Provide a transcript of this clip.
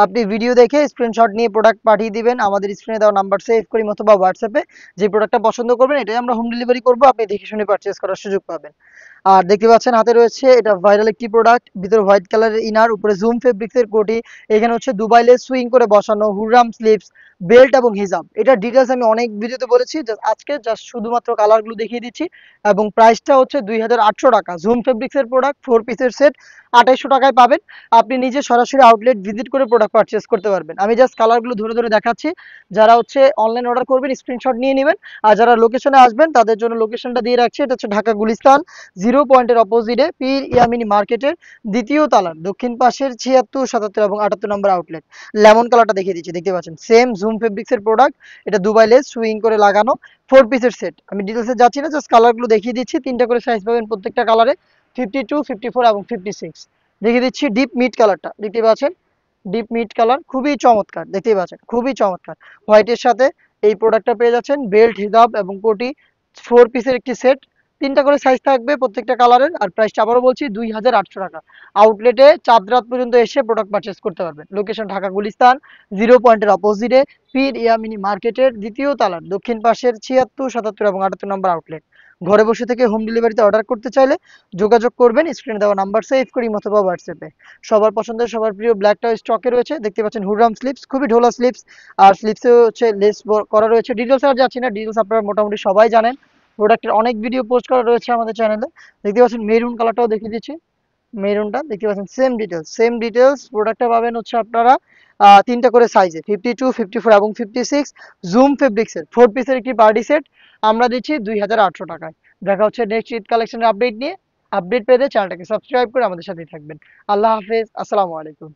আপনি ভিডিও দেখে স্ক্রিনশট নিয়ে প্রোডাক্ট পাঠিয়ে দিবেন আমাদের স্ক্রিনে দেওয়া নাম্বার সেভ করি অথবা হোয়াটসঅ্যাপে। যে প্রোডাক্টটা পছন্দ করবেন এটাই আমরা হোম ডেলিভারি করব, আপনি দেখে শুনে পারচেজ করার সুযোগ পাবেন। আর দেখতে পাচ্ছেন হাতে রয়েছে এটা ভাইরাল একটি প্রোডাক্ট, ভিতরে হোয়াইট কালারের ইনার, উপরে জুম ফেব্রিক্সের কোটি। এখানে হচ্ছে দুবাই লেস সুইং করে বসানো, হুররাম স্লিপস, বেল্ট এবং হিজাব। এটার ডিটেলস আমি অনেক ভিডিওতে বলেছি, আজকে জাস্ট শুধুমাত্র কালারগুলো দেখিয়ে দিচ্ছি। এবং প্রাইসটা হচ্ছে 2800 টাকা। জুম ফেব্রিক্সের প্রোডাক্ট 4 পিসের সেট 2800 টাকায় পাবেন। আপনি নিজে সরাসরি আউটলেট ভিজিট করে প্রোডাক্ট পারচেজ করতে পারবেন। আমি জাস্ট কালারগুলো ধরে ধরে দেখাচ্ছি। যারা হচ্ছে অনলাইন অর্ডার করবেন স্ক্রিনশট নিয়ে নেবেন। আর যারা লোকেশনে আসবেন তাদের জন্য লোকেশনটা দিয়ে রাখছি। এটা হচ্ছে ঢাকা গুলিস্তান 0 পয়েন্টের অপোজিটে পীর ইয়ামিনী মার্কেটের দ্বিতীয় তালার দক্ষিণ পাশের 76, 77 এবং 78 নম্বর আউটলেট। লেমন কালারটা দেখিয়ে দিচ্ছি, দেখতে পাচ্ছেন সেম জুম ফেব্রিক্সের প্রোডাক্ট। এটা দুবাই লেস সুইং করে লাগানো 4 পিসের সেট। আমি ডিটেলসে যাচ্ছি না, জাস্ট কালারগুলো দেখিয়ে দিচ্ছি। 3টা করে সাইজ পাবেন প্রত্যেকটা কালারে, 52, 54 এবং 56। দেখিয়ে দিচ্ছি ডিপ মিড কালারটা, দেখতে পাচ্ছেন ডিপ মিড কালার, খুবই চমৎকার, দেখতেই পাচ্ছেন খুবই চমৎকার। হোয়াইটের সাথে এই প্রোডাক্টটা পেয়ে যাচ্ছেন, বেল্ট, হিজাব এবং কোটি, 4 পিসের একটি সেট। 3টা করে সাইজ থাকবে প্রত্যেকটা কালারের। আর প্রাইসটা আবারও বলছি 2800 টাকা। আউটলেটে চাঁদ রাত পর্যন্ত এসে প্রোডাক্ট পারচেস করতে পারবেন। লোকেশন ঢাকা গুলিস্তান 0 পয়েন্টের অপোজিটে পীর ইয়ামিনী মার্কেটের দ্বিতীয় তালার দক্ষিণ পাশের 76, 77 এবং 78 নম্বর আউটলেট। ঘরে বসে থেকে হোম ডেলিভারিতে অর্ডার করতে চাইলে যোগাযোগ করবেন স্ক্রিনে দেওয়া নাম্বার সেভ করি অথবা হোয়াটসঅ্যাপে। সবার পছন্দের সবার প্রিয় ব্ল্যাকটাও স্টকে রয়েছে, দেখতে পাচ্ছেন হুররাম স্লিপস, খুবই ঢোলা স্লিপস। আর স্লিপসে হচ্ছে লেস করা রয়েছে। ডিটেলস আর যাচ্ছি না, ডিটেলস আপনারা মোটামুটি সবাই জানেন। প্রোডাক্টের অনেক ভিডিও পোস্ট করা রয়েছে আমাদের চ্যানেলে। দেখতে পাচ্ছেন মেরুন কালারটাও দেখিয়ে দিচ্ছি, মেরুনটা দেখতে পাচ্ছেন সেম ডিটেলস। প্রোডাক্টটা পাবেন হচ্ছে আপনারা 3টা করে সাইজে, 52, 54 এবং 56। জুম ফেব্রিক্সের 4 পিসের একটি পার্টি সেট আমরা দিচ্ছি 2800 টাকায়। দেখা হচ্ছে নেক্সট ঈদ কালেকশনের আপডেট নিয়ে। আপডেট পেতে চ্যানেলটাকে সাবস্ক্রাইব করে আমাদের সাথেই থাকবেন। আল্লাহ হাফেজ, আসসালামু আলাইকুম।